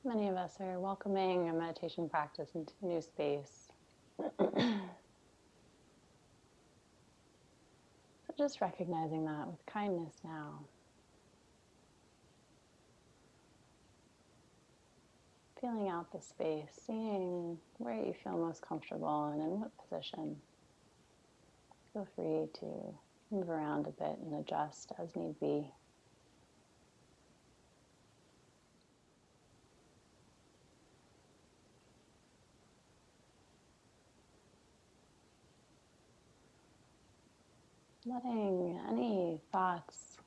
Many of us are welcoming a meditation practice into a new space. So just recognizing that with kindness now. Feeling out the space, seeing where you feel most comfortable and in what position. Feel free to move around a bit and adjust as need be. Letting any thoughts,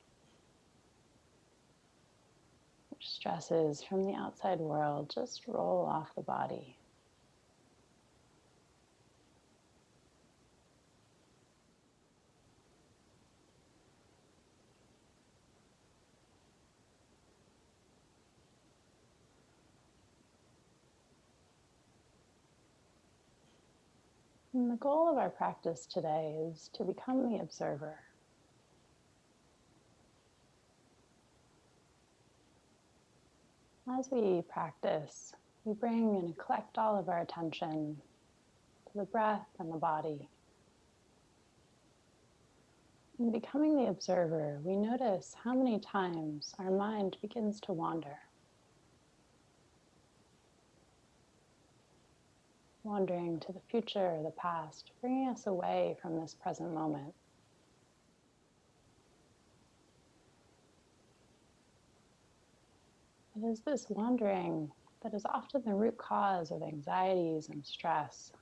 stresses from the outside world just roll off the body. And the goal of our practice today is to become the observer. As we practice, we bring and collect all of our attention to the breath and the body. In becoming the observer, we notice how many times our mind begins to wander. Wandering to the future or the past, bringing us away from this present moment. It is this wandering that is often the root cause of anxieties and stress.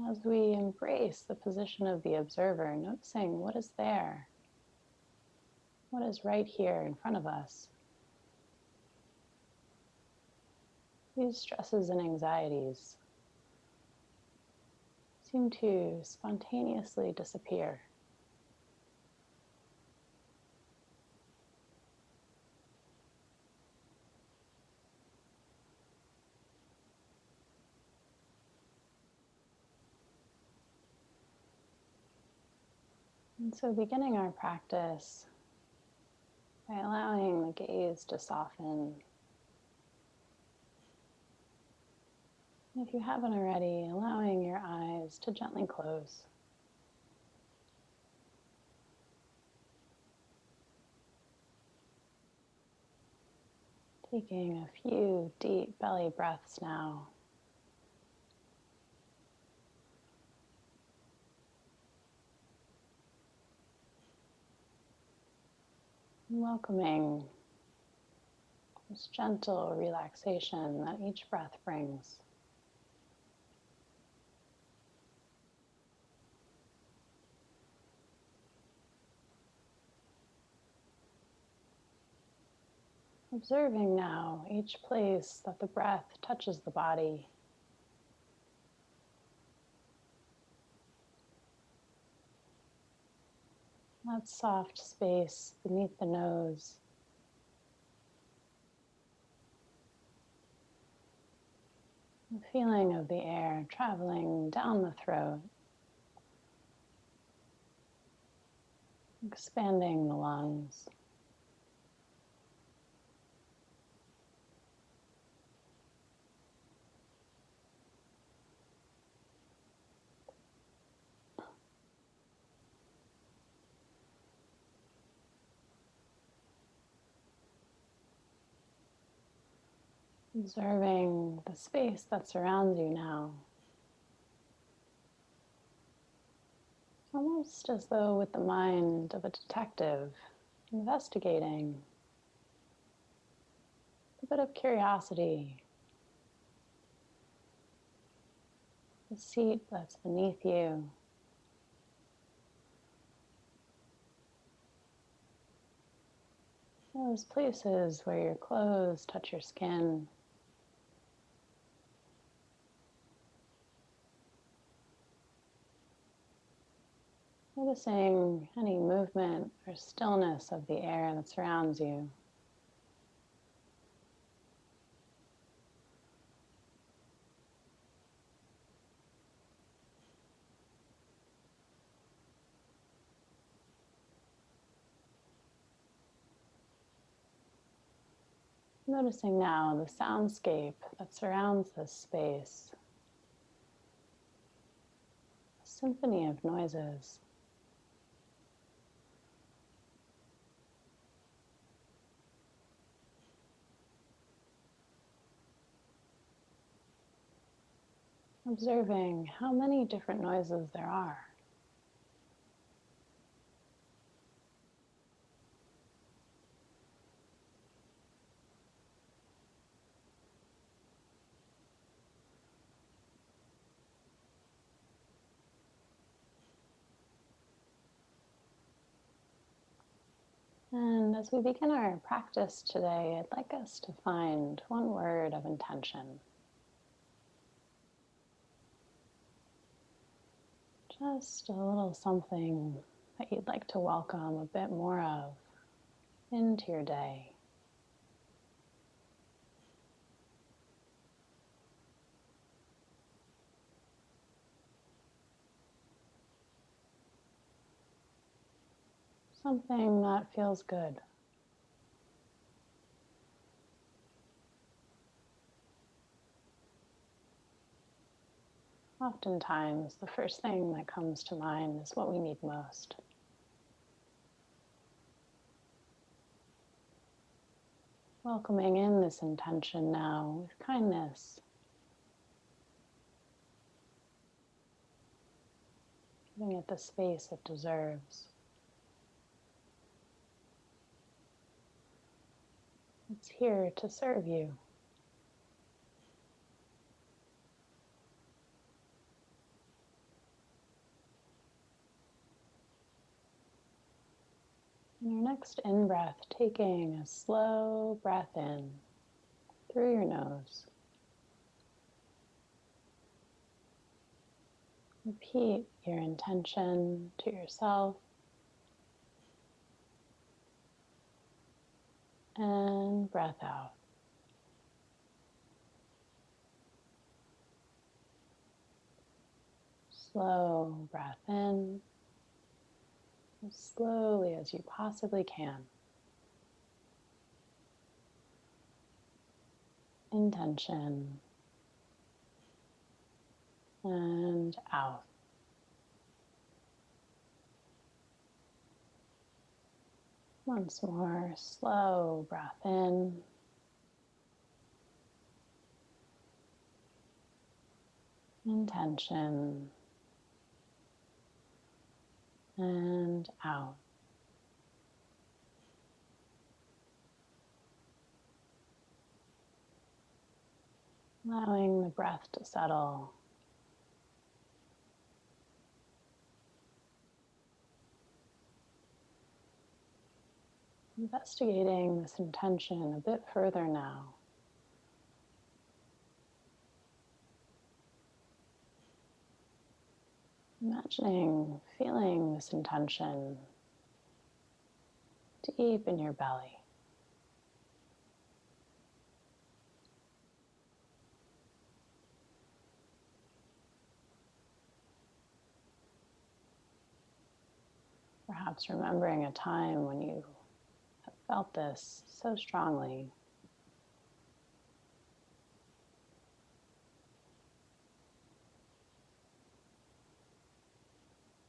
As we embrace the position of the observer, noticing what is there, what is right here in front of us, these stresses and anxieties seem to spontaneously disappear. And so beginning our practice by allowing the gaze to soften. If you haven't already, allowing your eyes to gently close. Taking a few deep belly breaths now. Welcoming this gentle relaxation that each breath brings. Observing now each place that the breath touches the body. That soft space beneath the nose. The feeling of the air traveling down the throat. Expanding the lungs. Observing the space that surrounds you now. Almost as though with the mind of a detective investigating. A bit of curiosity. The seat that's beneath you. Those places where your clothes touch your skin. Noticing any movement or stillness of the air that surrounds you. Noticing now the soundscape that surrounds this space, a symphony of noises. Observing how many different noises there are. And as we begin our practice today, I'd like us to find one word of intention. Just a little something that you'd like to welcome a bit more of into your day. Something that feels good. Oftentimes, the first thing that comes to mind is what we need most. Welcoming in this intention now with kindness. Giving it the space it deserves. It's here to serve you. On your next in-breath, taking a slow breath in through your nose. Repeat your intention to yourself and breath out. Slow breath in as slowly as you possibly can. Intention and out. Once more, slow breath in. Intention and out. Allowing the breath to settle. Investigating this intention a bit further now. Imagining feeling this intention deep in your belly. Perhaps remembering a time when you have felt this so strongly.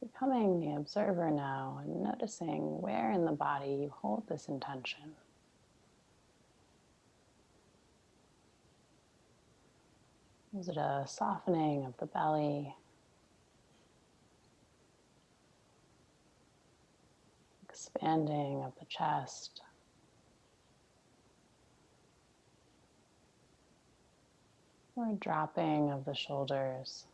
Becoming the observer now and noticing where in the body you hold this intention. Is it a softening of the belly? Expanding of the chest? Or a dropping of the shoulders?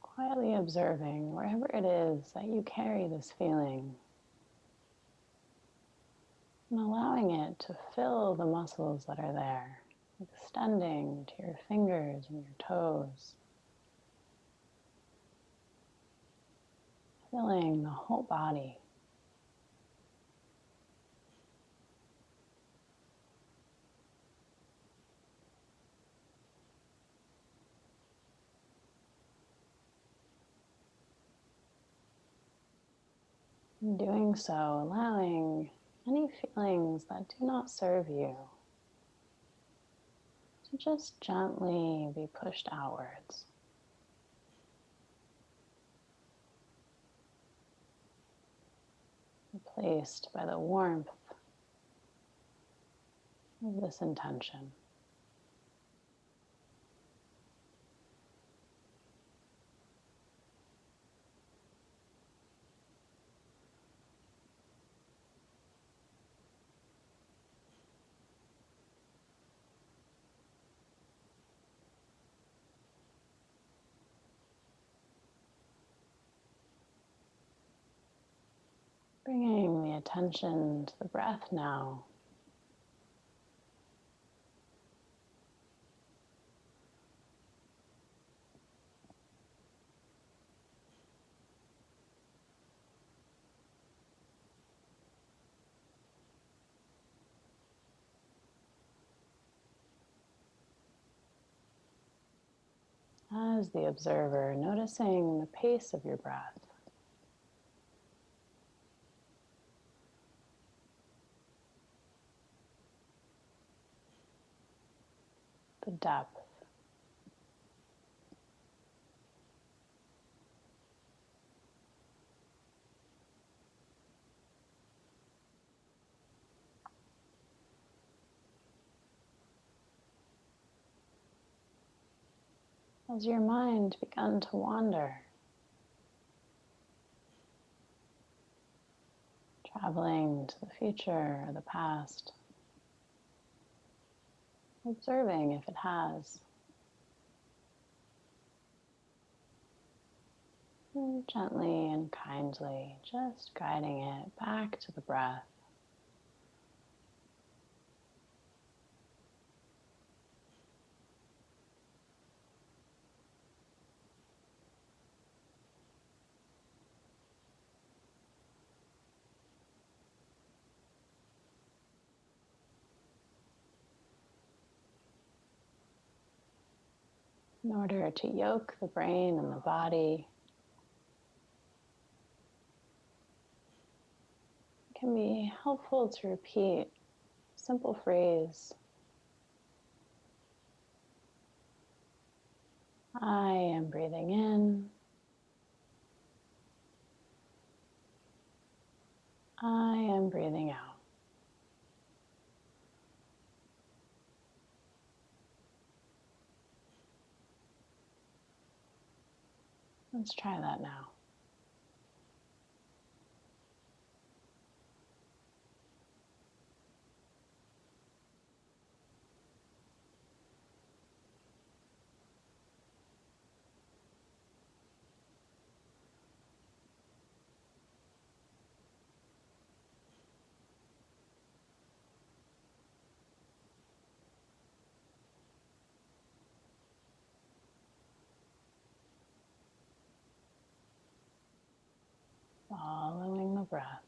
Quietly observing wherever it is that you carry this feeling and allowing it to fill the muscles that are there, extending to your fingers and your toes, filling the whole body. In doing so, allowing any feelings that do not serve you to just gently be pushed outwards. Replaced by the warmth of this intention. Bringing the attention to the breath now. As the observer, noticing the pace of your breath. The depth. As your mind begun to wander, traveling to the future or the past, observing if it has, and gently and kindly just guiding it back to the breath. In order to yoke the brain and the body, it can be helpful to repeat a simple phrase. I am breathing in. I am breathing out. Let's try that now. Following the breath.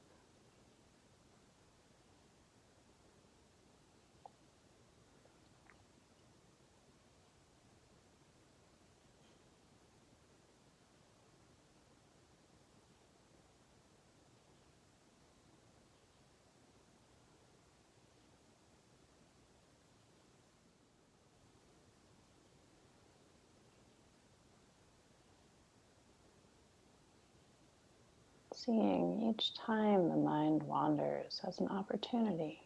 Seeing each time the mind wanders as an opportunity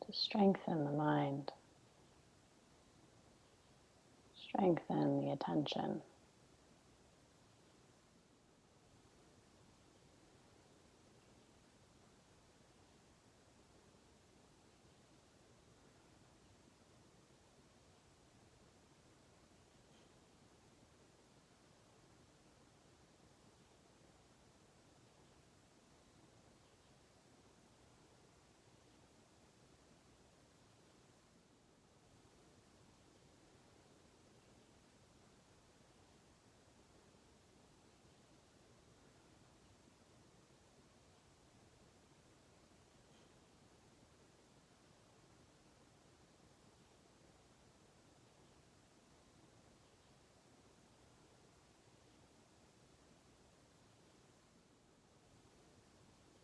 to strengthen the mind, strengthen the attention.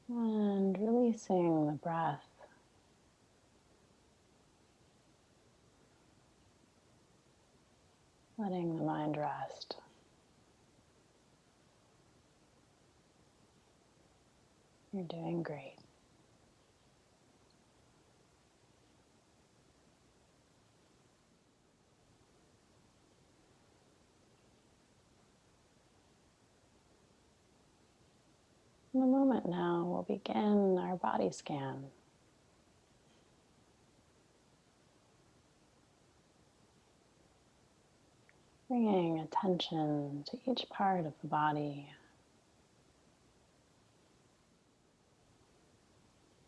And releasing the breath. Letting the mind rest. You're doing great. In a moment now, we'll begin our body scan. Bringing attention to each part of the body.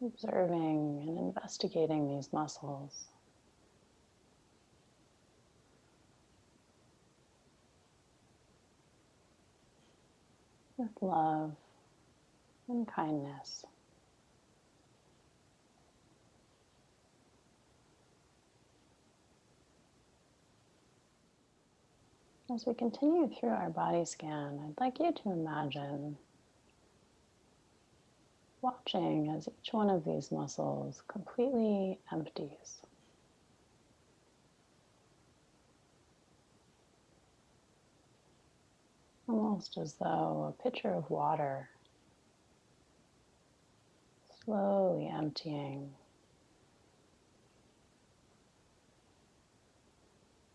Observing and investigating these muscles with love and kindness. As we continue through our body scan, I'd like you to imagine watching as each one of these muscles completely empties. Almost as though a pitcher of water slowly emptying.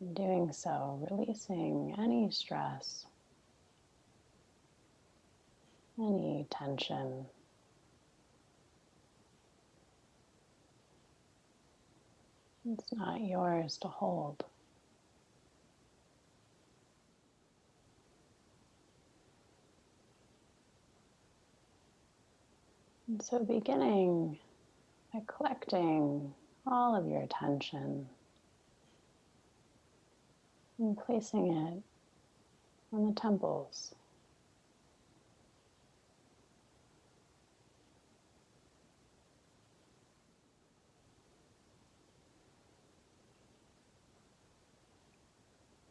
In doing so, releasing any stress, any tension. It's not yours to hold. And so beginning by collecting all of your attention and placing it on the temples.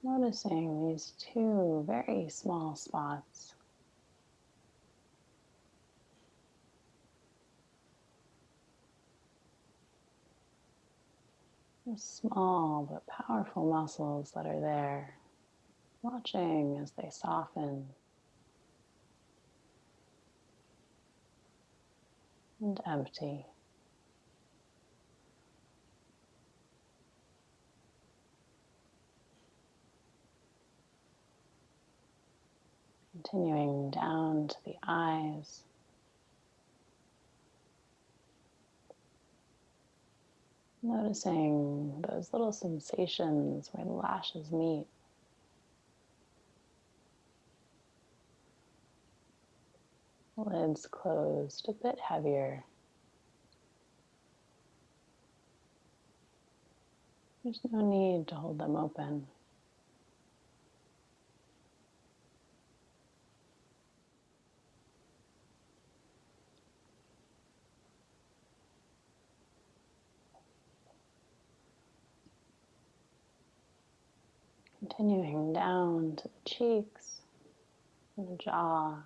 Noticing these two very small spots. The small but powerful muscles that are there, watching as they soften and empty. Continuing down to the eyes. Noticing those little sensations where the lashes meet. The lids closed a bit heavier. There's no need to hold them open. Continuing down to the cheeks and the jaw.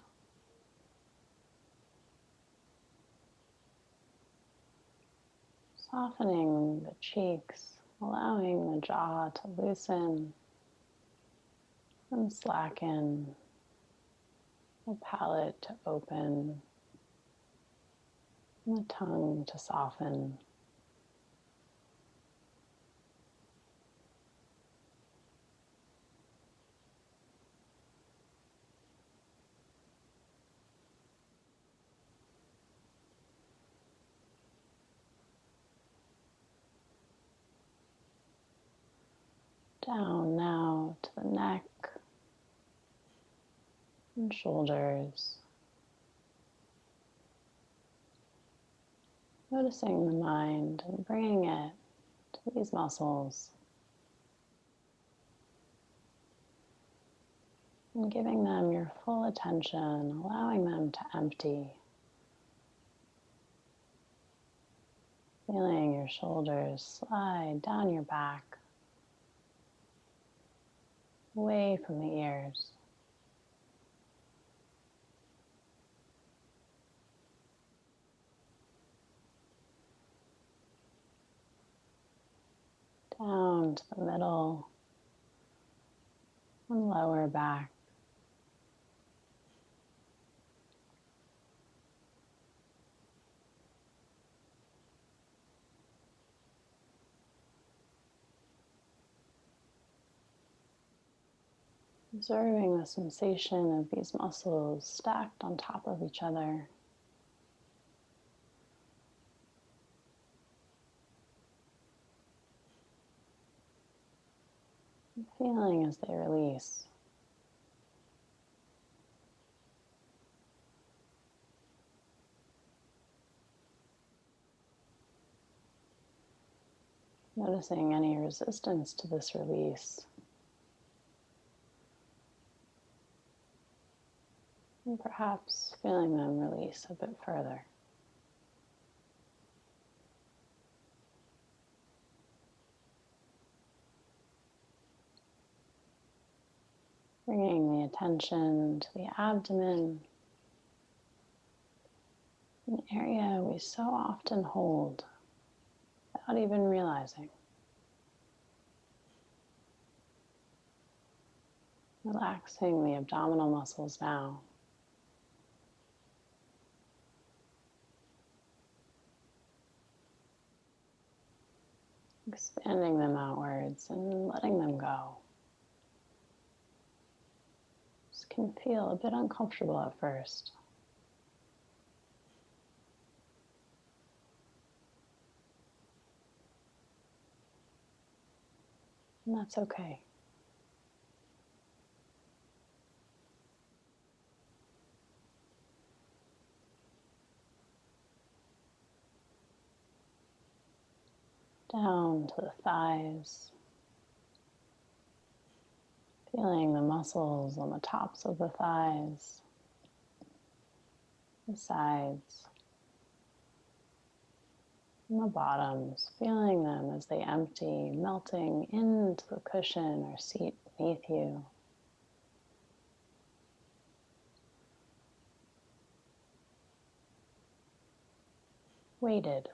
Softening the cheeks, allowing the jaw to loosen and slacken, the palate to open, and the tongue to soften. Down now to the neck and shoulders. Noticing the mind and bringing it to these muscles. And giving them your full attention, allowing them to empty. Feeling your shoulders slide down your back, away from the ears. down to the middle and lower back. Observing the sensation of these muscles stacked on top of each other. And feeling as they release. Noticing any resistance to this release. And perhaps feeling them release a bit further. Bringing the attention to the abdomen, an area we so often hold without even realizing. Relaxing the abdominal muscles now. Expanding them outwards and letting them go. This can feel a bit uncomfortable at first. And that's okay. Down to the thighs. Feeling the muscles on the tops of the thighs, the sides, and the bottoms. Feeling them as they empty, melting into the cushion or seat beneath you. Weighted.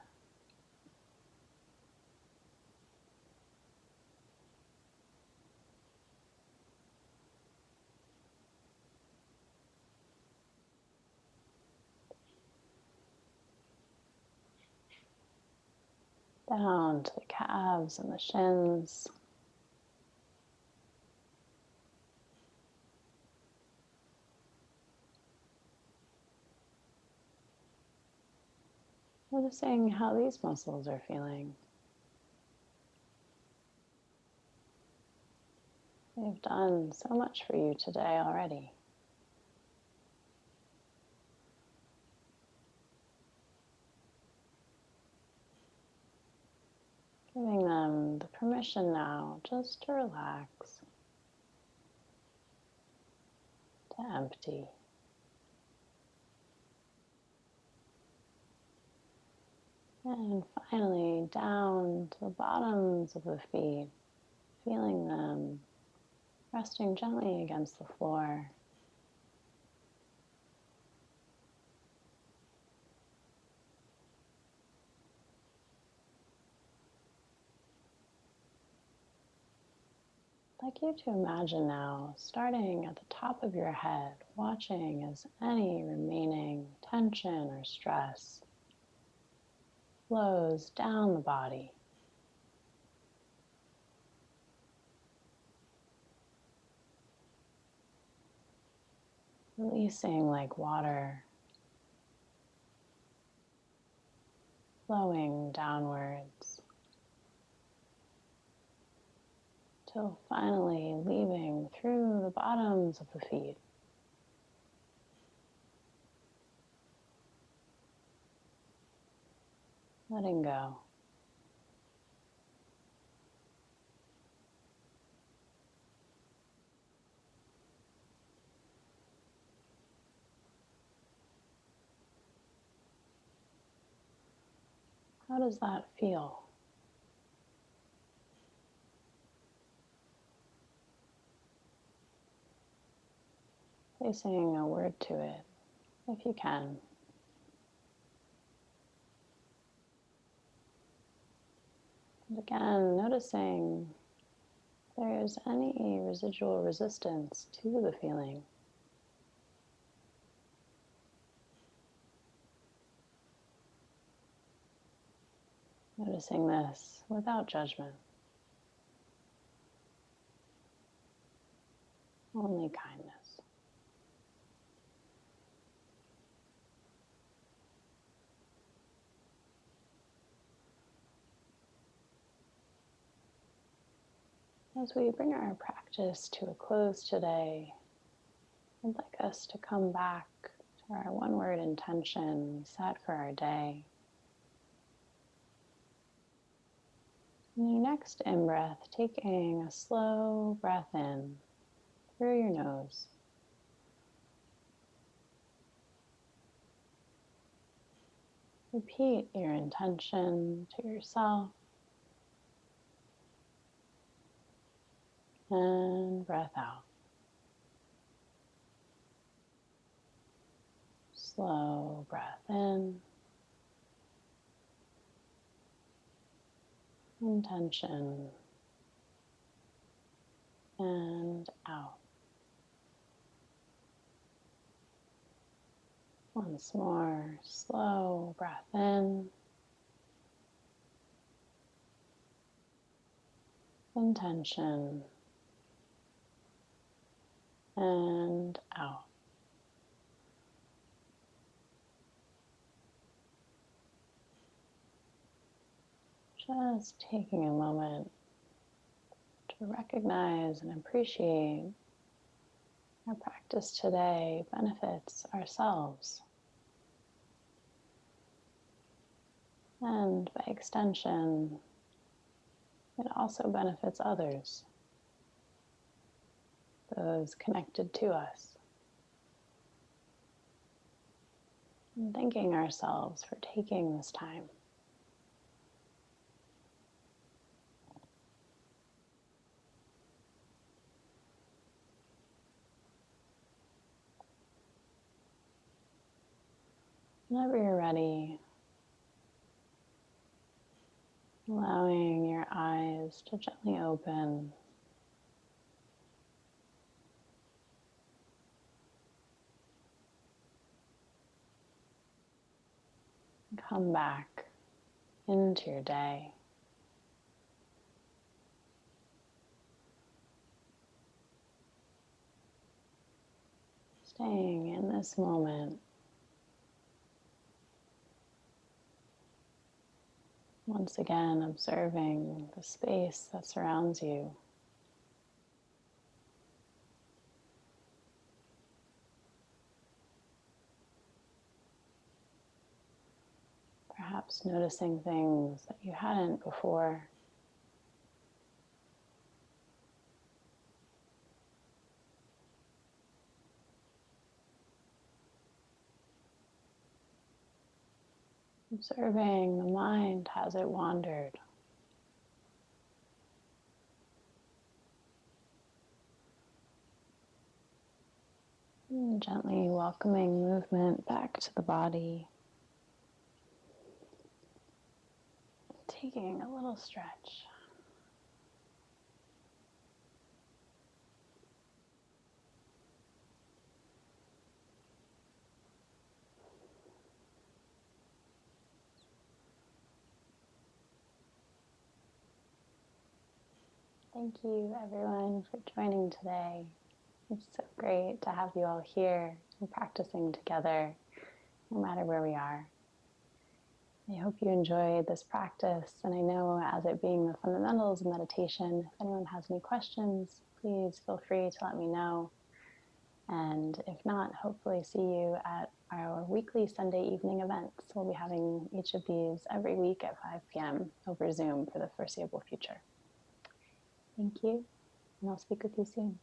Down to the calves and the shins. Noticing how these muscles are feeling. They've done so much for you today already. Giving them the permission now just to relax, to empty. And finally down to the bottoms of the feet, feeling them resting gently against the floor. I'd like you to imagine now, starting at the top of your head, watching as any remaining tension or stress flows down the body. Releasing like water, flowing downwards, till finally leaving through the bottoms of the feet. Letting go. How does that feel? Placing a word to it, if you can. again, noticing if there's any residual resistance to the feeling. Noticing this without judgment, only kindness. As we bring our practice to a close today, I'd like us to come back to our one-word intention we set for our day. In your next in-breath, taking a slow breath in through your nose. Repeat your intention to yourself and breath out. Slow breath in, intention, and out. Once more, slow breath in, intention, and out. Just taking a moment to recognize and appreciate our practice today benefits ourselves. And by extension, it also benefits others, those connected to us. And thanking ourselves for taking this time. Whenever you're ready, allowing your eyes to gently open. Come back into your day. Staying in this moment. Once again, observing the space that surrounds you. Perhaps noticing things that you hadn't before. Observing the mind as it wandered. And gently welcoming movement back to the body. Taking a little stretch. Thank you everyone for joining today. It's so great to have you all here and practicing together, no matter where we are. I hope you enjoyed this practice, and I know as it being the fundamentals of meditation, if anyone has any questions, please feel free to let me know. And if not, hopefully see you at our weekly Sunday evening events. We'll be having each of these every week at 5 p.m. over Zoom for the foreseeable future. Thank you, and I'll speak with you soon.